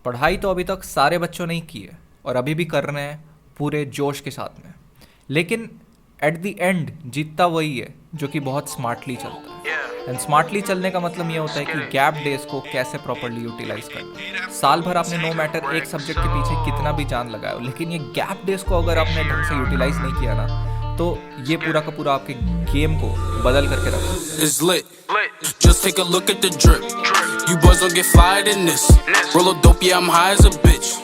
पढ़ाई तो अभी तक सारे बच्चों ने ही की है और अभी भी कर रहे हैं पूरे जोश के साथ में। लेकिन एट द एंड जीतता वही है जो कि बहुत स्मार्टली चलता है। एंड स्मार्टली चलने का मतलब ये होता है कि गैप डेज को कैसे प्रॉपरली यूटिलाइज करना है। साल भर आपने नो मैटर एक सब्जेक्ट के पीछे कितना भी जान लगाया हो, लेकिन ये गैप डेज को अगर आपने ढंग से यूटिलाइज नहीं किया ना, तो ये पूरा का पूरा आपके गेम को बदल करके रखा। It's lit. Just take a look at the drip. You boys don't get fired in this. Roll a dope, yeah, I'm high as a bitch.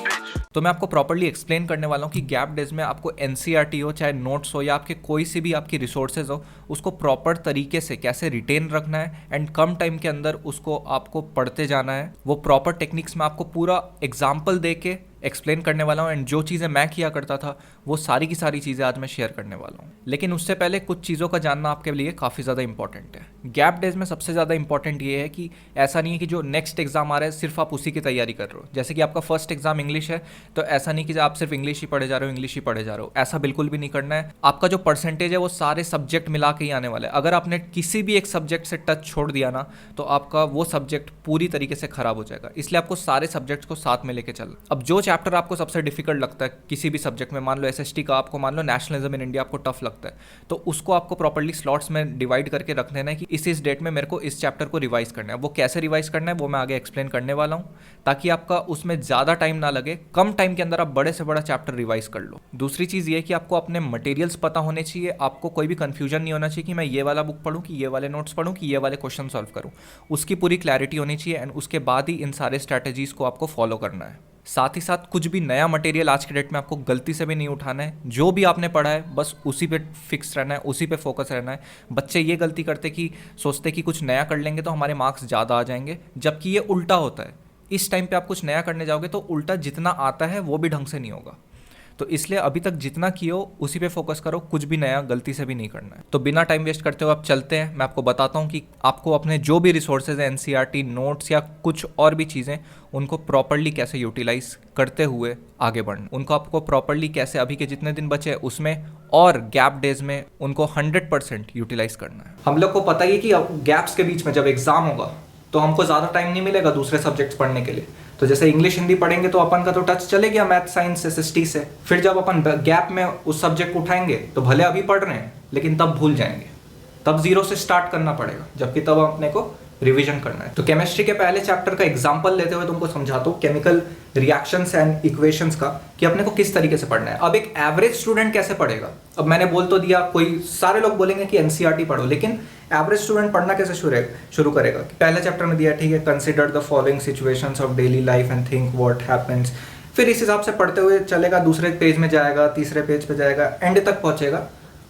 तो मैं आपको प्रॉपर्ली एक्सप्लेन करने वाला हूँ कि गैप डेज में आपको एनसीईआरटी हो, चाहे नोट्स हो या आपके कोई सी भी आपकी रिसोर्सेज हो, उसको प्रॉपर तरीके से कैसे रिटेन रखना है एंड कम टाइम के अंदर उसको आपको पढ़ते जाना है। वो प्रॉपर टेक्निक्स में आपको पूरा एग्जाम्पल दे के एक्सप्लेन करने वाला हूँ। एंड जो चीज़ें मैं किया करता था वो सारी की सारी चीज़ें आज मैं शेयर करने वाला हूँ। लेकिन उससे पहले कुछ चीज़ों का जानना आपके लिए काफ़ी ज़्यादा इंपॉर्टेंट है। गैप डेज में सबसे ज़्यादा इंपॉर्टेंट ये है कि ऐसा नहीं है कि जो नेक्स्ट एग्जाम आ रहा है सिर्फ आप उसी की तैयारी कर रहे हो। जैसे कि आपका फर्स्ट एग्जाम इंग्लिश है, तो ऐसा नहीं कि आप सिर्फ इंग्लिश ही पढ़े जा रहे हो, इंग्लिश ही पढ़े जा रहे हो, ऐसा बिल्कुल भी नहीं करना है। आपका जो परसेंटेज है वो सारे सब्जेक्ट मिला के ही आने वाला है। अगर आपने किसी भी एक सब्जेक्ट से टच छोड़ दिया ना, तो आपका वो सब्जेक्ट पूरी तरीके से खराब हो जाएगा। इसलिए आपको सारे सब्जेक्ट्स को साथ में लेके चलना। अब जो चैप्टर आपको सबसे डिफिकल्ट लगता है किसी भी सब्जेक्ट में, मान लो एसएसटी का आपको, मान लो नेशनलिज्म इन इंडिया आपको टफ लगता है, तो उसको आपको प्रॉपर्ली स्लॉट्स में डिवाइड करके रख देना है कि इस डेट में मेरे को इस चैप्टर को रिवाइज करना है। वो कैसे रिवाइज करना है वो मैं आगे एक्सप्लेन करने वाला हूँ, ताकि आपका उसमें ज़्यादा टाइम ना लगे, कम टाइम के अंदर आप बड़े से बड़ा चैप्टर रिवाइज कर लो। दूसरी चीज़ ये कि आपको अपने मटेरियल्स पता होने चाहिए। आपको कोई भी कंफ्यूजन नहीं होना चाहिए कि मैं ये वाला बुक पढ़ूँ, कि ये वाले नोट्स पढ़ूँ, कि ये वाले क्वेश्चन सॉल्व करूँ। उसकी पूरी क्लैरिटी होनी चाहिए एंड उसके बाद ही इन सारे स्ट्रैटेजीज़ को आपको फॉलो करना है। साथ ही साथ कुछ भी नया मटेरियल आज के डेट में आपको गलती से भी नहीं उठाना है। जो भी आपने पढ़ा है बस उसी पे फिक्स रहना है, उसी पे फोकस रहना है। बच्चे ये गलती करते कि सोचते कि कुछ नया कर लेंगे तो हमारे मार्क्स ज़्यादा आ जाएंगे, जबकि ये उल्टा होता है। इस टाइम पे आप कुछ नया करने जाओगे तो उल्टा जितना आता है वो भी ढंग से नहीं होगा। तो इसलिए अभी तक जितना किया हो उसी पे फोकस करो, कुछ भी नया गलती से भी नहीं करना है। तो बिना टाइम वेस्ट करते हुए आप चलते हैं, मैं आपको बताता हूँ कि आपको अपने जो भी रिसोर्सेज हैं, एनसीईआरटी, नोट्स या कुछ और भी चीज़ें, उनको प्रॉपर्ली कैसे यूटिलाइज करते हुए आगे बढ़ना, उनको आपको प्रॉपर्ली कैसे अभी के जितने दिन बचे उसमें और गैप डेज में उनको 100% यूटिलाइज करना है। हम लोग को पता ही है कि गैप्स के बीच में जब एग्जाम होगा तो हमको ज़्यादा टाइम नहीं मिलेगा दूसरे सब्जेक्ट्स पढ़ने के लिए। तो जैसे इंग्लिश हिंदी पढ़ेंगे तो अपन का तो टच चले गया मैथ साइंस एसएसटी से। फिर जब अपन गैप में उस सब्जेक्ट को उठाएंगे तो भले अभी पढ़ रहे हैं लेकिन तब भूल जाएंगे, तब जीरो से स्टार्ट करना पड़ेगा, जबकि तब अपने को रिवीजन करना है। तो केमिस्ट्री के पहले चैप्टर का एग्जांपल लेते हुए तुमको समझाता हूँ केमिकल रिएक्शंस एंड इक्वेशंस का, कि अपने को किस तरीके से पढ़ना है। अब एक एवरेज स्टूडेंट कैसे पढ़ेगा? अब मैंने बोल तो दिया, कोई सारे लोग बोलेंगे कि एनसीईआरटी पढ़ो, लेकिन एवरेज स्टूडेंट पढ़ना कैसे शुरू करेगा? पहले चैप्टर में दिया, ठीक है, consider the following situations of daily life and think what happens. फिर इस हिसाब से पढ़ते हुए चलेगा, दूसरे पेज में जाएगा, तीसरे पेज पे जाएगा, एंड तक पहुंचेगा,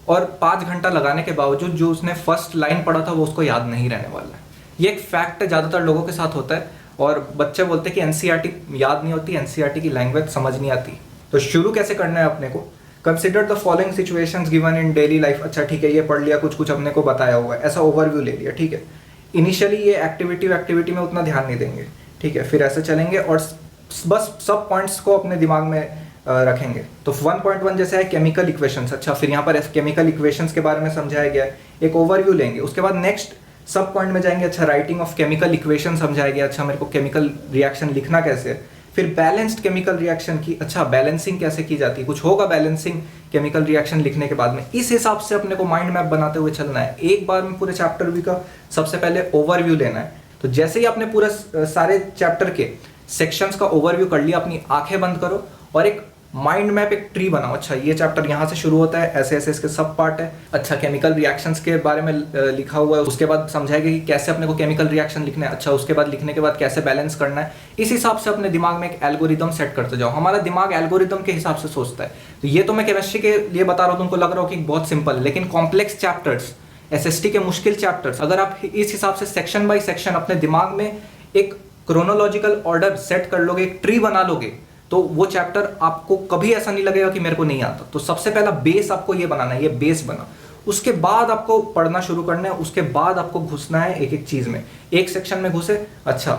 और 5 घंटा लगाने के बावजूद जो उसने फर्स्ट लाइन पढ़ा था वो उसको याद नहीं रहने वाला है। ये एक फैक्ट है, ज़्यादातर लोगों के साथ होता है। और बच्चे बोलते हैं कि एनसीईआरटी याद नहीं होती, एनसीईआरटी की लैंग्वेज समझ नहीं आती। तो शुरू कैसे करना है अपने को? Consider the following situations given in daily life. अच्छा ठीक है, ये पढ़ लिया, कुछ कुछ अपने को बताया हुआ है, ऐसा ओवरव्यू ले लिया, ठीक है। इनिशियली ये एक्टिविटी में उतना ध्यान नहीं देंगे, ठीक है। फिर ऐसे चलेंगे और बस सब पॉइंट्स को अपने दिमाग में रखेंगे। तो 1.1 जैसे है केमिकल इक्वेशंस। अच्छा, फिर यहाँ पर केमिकल इक्वेशंस के बारे में समझाया गया है, एक ओवरव्यू लेंगे। उसके बाद नेक्स्ट सब पॉइंट में जाएंगे, अच्छा राइटिंग ऑफ केमिकल इक्वेशन समझाया गया, अच्छा मेरे को केमिकल रिएक्शन लिखना कैसे है। फिर बैलेंस्ड केमिकल रिएक्शन की, अच्छा बैलेंसिंग कैसे की जाती है, कुछ होगा बैलेंसिंग केमिकल रिएक्शन लिखने के बाद में। इस हिसाब से अपने को माइंड मैप बनाते हुए चलना है। एक बार में पूरे चैप्टर भी का सबसे पहले ओवरव्यू लेना है। तो जैसे ही आपने पूरा सारे चैप्टर के सेक्शंस का ओवरव्यू कर लिया, अपनी आंखें बंद करो और एक माइंड मैप, एक ट्री बनाओ। अच्छा ये चैप्टर यहाँ से शुरू होता है, ऐसे ऐसे इसके सब पार्ट है। अच्छा केमिकल रिएक्शंस के बारे में लिखा हुआ है, उसके बाद समझाएगा कि कैसे अपने को केमिकल रिएक्शन लिखना है। अच्छा उसके बाद लिखने के बाद कैसे बैलेंस करना है। इस हिसाब से अपने दिमाग में एक एल्गोरिदम सेट करते जाओ। हमारा दिमाग एल्गोरिदम के हिसाब से सोचता है। तो ये तो मैं केमिस्ट्री के लिए बता रहा हूँ, तुमको लग रहा हो कि बहुत सिंपल, लेकिन कॉम्प्लेक्स चैप्टर्स, एसएसटी के मुश्किल चैप्टर्स, अगर आप इस हिसाब से सेक्शन बाय सेक्शन अपने दिमाग में एक क्रोनोलॉजिकल ऑर्डर सेट कर लोगे, एक ट्री बना लोगे, तो वो चैप्टर आपको कभी ऐसा नहीं लगेगा कि मेरे को नहीं आता। तो सबसे पहला बेस आपको ये बनाना है, ये बेस बना। उसके बाद आपको पढ़ना शुरू करना है, उसके बाद आपको घुसना है एक एक चीज में। एक सेक्शन में घुसे, अच्छा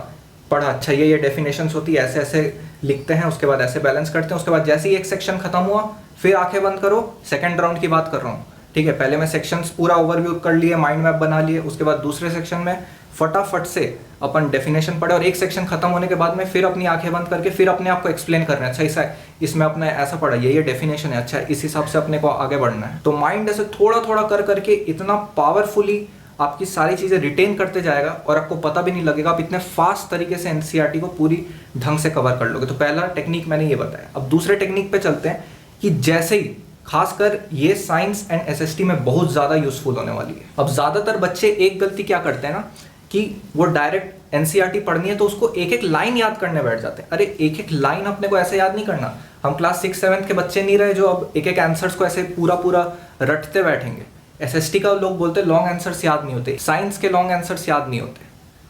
पढ़ा, अच्छा ये डेफिनेशंस होती है, ऐसे ऐसे लिखते हैं, उसके बाद ऐसे बैलेंस करते हैं। उसके बाद जैसे ही एक सेक्शन खत्म हुआ, फिर आंखें बंद करो, सेकंड राउंड की बात कर रहा हूँ, ठीक है। पहले मैं सेक्शंस पूरा ओवरव्यू कर लिए, माइंड मैप बना लिए, उसके बाद दूसरे सेक्शन में फटाफट से अपन डेफिनेशन पढ़े और एक सेक्शन खत्म होने के बाद में फिर अपनी आंखें बंद करके फिर अपने आप को एक्सप्लेन करना है, अच्छा ऐसा इसमें अपने ऐसा पढ़ा, ये डेफिनेशन है, अच्छा इस हिसाब से अपने को आगे बढ़ना है। तो माइंड ऐसे थोड़ा थोड़ा कर करके इतना पावरफुली आपकी सारी चीज़ें रिटेन करते जाएगा और आपको पता भी नहीं लगेगा, आप इतने फास्ट तरीके से एनसीईआरटी को पूरी ढंग से कवर कर लोगे। तो पहला टेक्निक मैंने ये बताया। अब दूसरे टेक्निक पे चलते हैं कि जैसे ही खासकर ये साइंस एंड एसएसटी में बहुत ज़्यादा यूजफुल होने वाली है। अब ज़्यादातर बच्चे एक गलती क्या करते हैं ना कि वो डायरेक्ट एनसीईआरटी पढ़नी है तो उसको एक एक लाइन याद करने बैठ जाते हैं। अरे एक एक लाइन अपने को ऐसे याद नहीं करना, हम क्लास 6-7 के बच्चे नहीं रहे जो अब एक एक आंसर्स को ऐसे पूरा पूरा रटते बैठेंगे। एसएसटी का लोग बोलते हैं लॉन्ग आंसर्स याद नहीं होते, साइंस के लॉन्ग आंसर्स याद नहीं होते,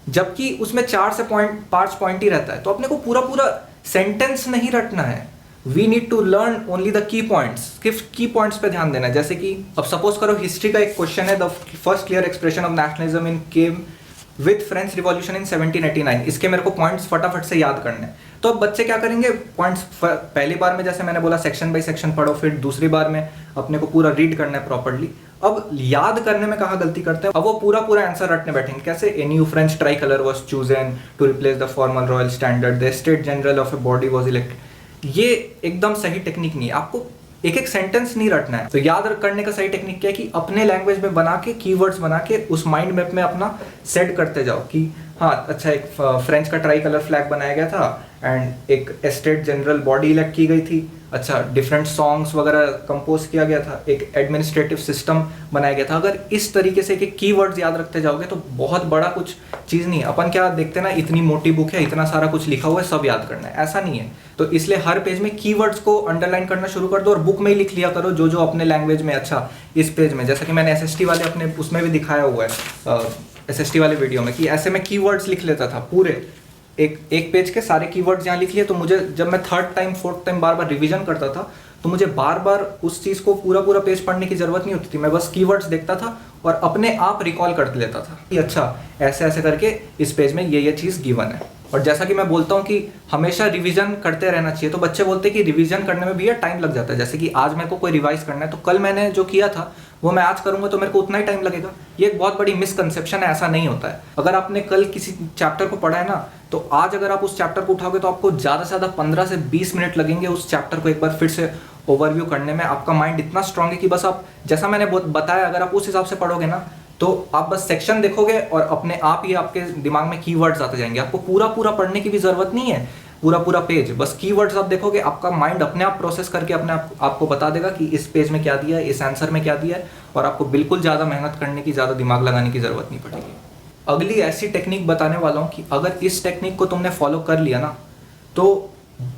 जबकि उसमें 4 से 5 पॉइंट ही रहता है। तो अपने को पूरा पूरा सेंटेंस नहीं रटना है, we need to learn only the key points, सिर्फ की पॉइंट्स पे ध्यान देना है। जैसे कि अब सपोज करो हिस्ट्री का एक क्वेश्चन है, the first clear expression of nationalism in came with French revolution in 1789, इसके मेरे को पॉइंट्स फटाफट से याद करने हैं। तो अब बच्चे क्या करेंगे, पॉइंट्स पहली बार में जैसे मैंने बोला सेक्शन बाय सेक्शन पढ़ो, फिर दूसरी बार में अपने को पूरा रीड करना है प्रॉपर्ली। अब याद करने में कहाँ गलती करते हैं, अब वो पूरा पूरा आंसर रटने बैठेंगे। कैसे, a new French tricolour was chosen to replace the formal royal standard, the state general of a body was elected. ये एकदम सही टेक्निक नहीं है, आपको एक एक सेंटेंस नहीं रटना है। तो याद करने का सही टेक्निक क्या है कि अपने लैंग्वेज में बना के कीवर्ड्स बना के उस माइंड मैप में अपना सेट करते जाओ कि हाँ अच्छा एक फ्रेंच का ट्राई कलर फ्लैग बनाया गया था एंड एक स्टेट जनरल बॉडी इलेक्ट की गई थी, अच्छा डिफरेंट सॉन्ग्स वगैरह कंपोज किया गया था, एक एडमिनिस्ट्रेटिव सिस्टम बनाया गया था। अगर इस तरीके से एक कीवर्ड्स याद रखते जाओगे तो बहुत बड़ा कुछ चीज़ नहीं है। अपन क्या देखते हैं ना, इतनी मोटी बुक है, इतना सारा कुछ लिखा हुआ है, सब याद करना है, ऐसा नहीं है। तो इसलिए हर पेज में कीवर्ड्स को अंडरलाइन करना शुरू कर दो और बुक में ही लिख लिया करो जो जो अपने लैंग्वेज में। अच्छा इस पेज में जैसा कि मैंने एसएसटी वाले अपने उसमें भी दिखाया हुआ है, एसएसटी वाले वीडियो में, कि ऐसे मैं कीवर्ड्स लिख लेता था पूरे एक पेज के सारे कीवर्ड्स यहाँ लिख लिए। तो मुझे जब मैं 3rd टाइम 4th टाइम बार बार रिवीजन करता था तो मुझे बार बार उस चीज़ को पूरा पूरा पेज पढ़ने की जरूरत नहीं होती थी, मैं बस कीवर्ड्स देखता था और अपने आप रिकॉल कर लेता था कि अच्छा ऐसे ऐसे करके इस पेज में ये चीज़ गिवन है। और जैसा कि मैं बोलता हूँ कि हमेशा रिवीजन करते रहना चाहिए, तो बच्चे बोलते हैं कि रिवीजन करने में भी यार टाइम लग जाता है। जैसे कि आज मेरे को कोई रिवाइज करना है तो कल मैंने जो किया था वो मैं आज करूंगा तो मेरे को उतना ही टाइम लगेगा। ये एक बहुत बड़ी मिसकंसेप्शन है, ऐसा नहीं होता है। अगर आपने कल किसी चैप्टर को पढ़ा है ना तो आज अगर आप उस चैप्टर को उठाओगे तो आपको ज़्यादा से ज़्यादा 15 से 20 मिनट लगेंगे उस चैप्टर को एक बार फिर से ओवरव्यू करने में। आपका माइंड इतना स्ट्रांग है कि बस आप जैसा मैंने बताया अगर आप उस हिसाब से पढ़ोगे ना तो आप बस सेक्शन देखोगे और अपने आप ही आपके दिमाग में कीवर्ड्स आते जाएंगे। आपको पूरा पूरा पढ़ने की भी जरूरत नहीं है, पूरा पूरा पेज, बस कीवर्ड्स आप देखोगे, आपका माइंड अपने आप प्रोसेस करके अपने आपको बता देगा कि इस पेज में क्या दिया है, इस आंसर में क्या दिया है, और आपको बिल्कुल ज़्यादा मेहनत करने की, ज़्यादा दिमाग लगाने की ज़रूरत नहीं पड़ेगी। अगली ऐसी टेक्निक बताने वाला हूँ कि अगर इस टेक्निक को तुमने फॉलो कर लिया ना तो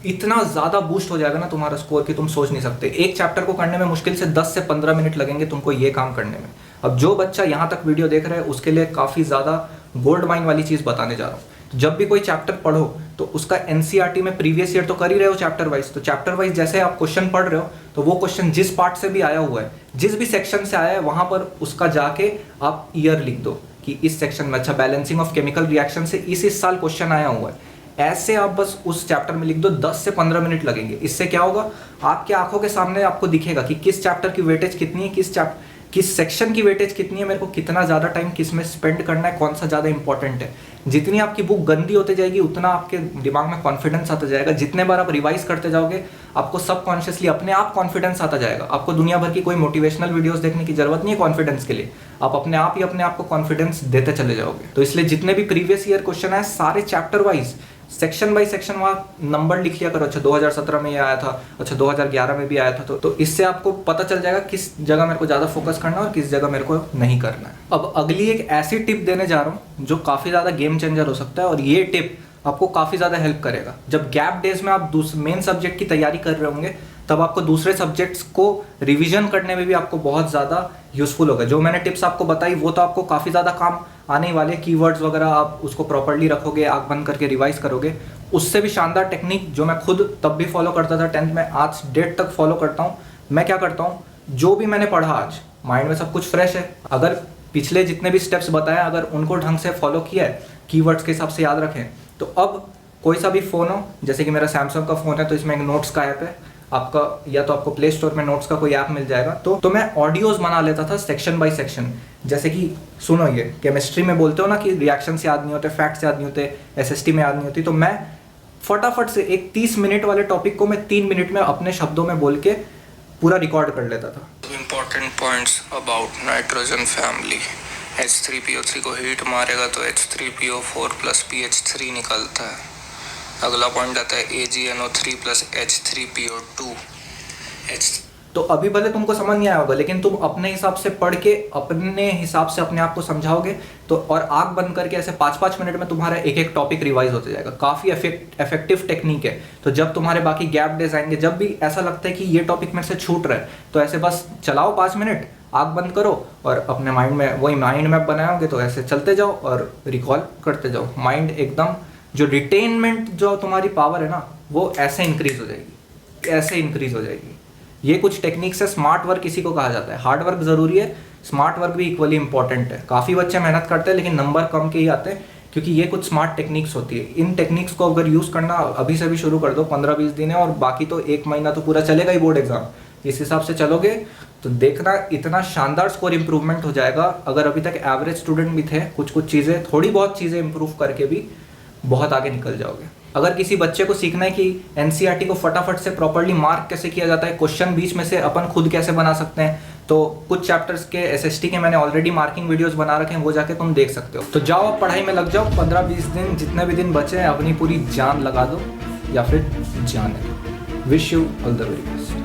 इतना ज़्यादा बूस्ट हो जाएगा ना तुम्हारा स्कोर कि तुम सोच नहीं सकते। एक चैप्टर को करने में मुश्किल से 10 से 15 मिनट लगेंगे तुमको ये काम करने में। अब जो बच्चा यहाँ तक वीडियो देख रहा है उसके लिए काफ़ी ज़्यादा गोल्ड माइन वाली चीज़ बताने जा रहा हूँ। जब भी कोई चैप्टर पढ़ो तो उसका एनसीईआरटी में प्रीवियस ईयर तो कर ही रहे हो चैप्टर वाइज, तो चैप्टर वाइज जैसे आप क्वेश्चन पढ़ रहे हो तो वो क्वेश्चन जिस पार्ट से भी आया हुआ है, जिस भी सेक्शन से आया है, वहाँ पर उसका जाके आप ईयर लिख दो कि इस सेक्शन में अच्छा बैलेंसिंग ऑफ केमिकल रिएक्शन से इस साल क्वेश्चन आया हुआ है। ऐसे आप बस उस चैप्टर में लिख दो, 10 से 15 मिनट लगेंगे। इससे क्या होगा, आपके आंखों के सामने आपको दिखेगा कि किस चैप्टर की वेटेज कितनी है, किस सेक्शन की वेटेज कितनी है, मेरे को कितना ज़्यादा टाइम किस में स्पेंड करना है, कौन सा ज़्यादा इंपॉर्टेंट है। जितनी आपकी बुक गंदी होती जाएगी उतना आपके दिमाग में कॉन्फिडेंस आता जाएगा। जितने बार आप रिवाइज करते जाओगे आपको सबकॉन्शियसली अपने आप कॉन्फिडेंस आता जाएगा। आपको दुनिया भर की कोई मोटिवेशनल वीडियोस देखने की जरूरत नहीं है कॉन्फिडेंस के लिए, आप अपने आप ही अपने आप को कॉन्फिडेंस देते चले जाओगे। तो इसलिए जितने भी प्रीवियस ईयर क्वेश्चन आए सारे chapter wise, section by section वहाँ नंबर लिख लिया करो। अच्छा 2017 में ये आया था, अच्छा 2011 में भी आया था, तो इससे आपको पता चल जाएगा किस जगह मेरे को ज़्यादा फोकस करना है और किस जगह मेरे को नहीं करना है। अब अगली एक ऐसी टिप देने जा रहा हूँ जो काफ़ी ज़्यादा गेम चेंजर हो सकता है और ये टिप आपको काफ़ी ज़्यादा हेल्प करेगा। जब गैप डेज में आप मेन सब्जेक्ट की तैयारी कर रहे होंगे तब आपको दूसरे सब्जेक्ट्स को रिवीजन करने में भी आपको बहुत ज़्यादा यूजफुल होगा। जो मैंने टिप्स आपको बताई वो तो आपको काफ़ी ज़्यादा काम आने वाले, कीवर्ड्स वगैरह आप उसको प्रॉपर्ली रखोगे, आँख बंद करके रिवाइज करोगे। उससे भी शानदार टेक्निक जो मैं खुद तब भी फॉलो करता था 10th में, आज डेट तक फॉलो करता हूँ। मैं क्या करता हूँ, जो भी मैंने पढ़ा आज माइंड में सब कुछ फ्रेश है, अगर पिछले जितने भी स्टेप्स बताए अगर उनको ढंग से फॉलो किया है, कीवर्ड्स के हिसाब से याद रखें, तो अब कोई सा भी फ़ोन हो, जैसे कि मेरा सैमसंग का फ़ोन है तो इसमें एक नोट्स का ऐप है, आपका या तो आपको प्ले स्टोर में नोट्स का कोई ऐप मिल जाएगा, तो मैं ऑडियोज बना लेता था सेक्शन बाय सेक्शन। जैसे कि सुनो, ये केमिस्ट्री में बोलते हो ना कि रिएक्शंस याद नहीं होते, फैक्ट्स याद नहीं होते, एसएसटी में याद नहीं होती, तो मैं फटाफट से एक 30 मिनट वाले टॉपिक को मैं 3 मिनट में अपने शब्दों में बोल के पूरा रिकॉर्ड कर लेता था। Important points about nitrogen family. H3PO3 को हीट मारेगा तो H3PO4 प्लस PH3 निकलता है। अगला पॉइंट आता है AgNO3 प्लस H3PO2। तो अभी भले तुमको समझ नहीं आया होगा, लेकिन तुम अपने हिसाब से पढ़ के अपने हिसाब से अपने आप को समझाओगे तो, और आंख बंद करके ऐसे 5-5 मिनट में तुम्हारा एक एक टॉपिक रिवाइज होते जाएगा। काफ़ी इफेक्टिव टेक्निक है। तो जब तुम्हारे बाकी गैप डेज आएंगे, जब भी ऐसा लगता है कि ये टॉपिक मेरे से छूट रहा है, तो ऐसे बस चलाओ 5 मिनट, आंख बंद करो और अपने माइंड में वही माइंड मैप बनाओगे, तो ऐसे चलते जाओ और रिकॉल करते जाओ। माइंड एकदम, जो रिटेनमेंट जो तुम्हारी पावर है ना, वो ऐसे इंक्रीज हो जाएगी, ऐसे इंक्रीज हो जाएगी। ये कुछ टेक्निक्स है। स्मार्ट वर्क इसी को कहा जाता है। हार्ड वर्क ज़रूरी है, स्मार्ट वर्क भी इक्वली इंपॉर्टेंट है। काफ़ी बच्चे मेहनत करते हैं लेकिन नंबर कम के ही आते हैं, क्योंकि ये कुछ स्मार्ट टेक्निक्स होती है। इन टेक्निक्स को अगर यूज़ करना अभी से भी शुरू कर दो, 15-20 दिन है और बाकी तो 1 महीना तो पूरा चलेगा ही बोर्ड एग्जाम। इस हिसाब से चलोगे तो देखना इतना शानदार स्कोर इंप्रूवमेंट हो जाएगा। अगर अभी तक एवरेज स्टूडेंट भी थे, कुछ चीज़ें, थोड़ी बहुत चीज़ें इंप्रूव करके भी बहुत आगे निकल जाओगे। अगर किसी बच्चे को सीखना है कि एनसीईआरटी को फटाफट से प्रॉपर्ली मार्क कैसे किया जाता है, क्वेश्चन बीच में से अपन खुद कैसे बना सकते हैं, तो कुछ चैप्टर्स के एसएसटी के मैंने ऑलरेडी मार्किंग वीडियोस बना रखे हैं, वो जाके तुम देख सकते हो। तो जाओ पढ़ाई में लग जाओ। 15-20 दिन, जितने भी दिन बचे हैं, अपनी पूरी जान लगा दो या फिर जाने दो। Wish you all the very best.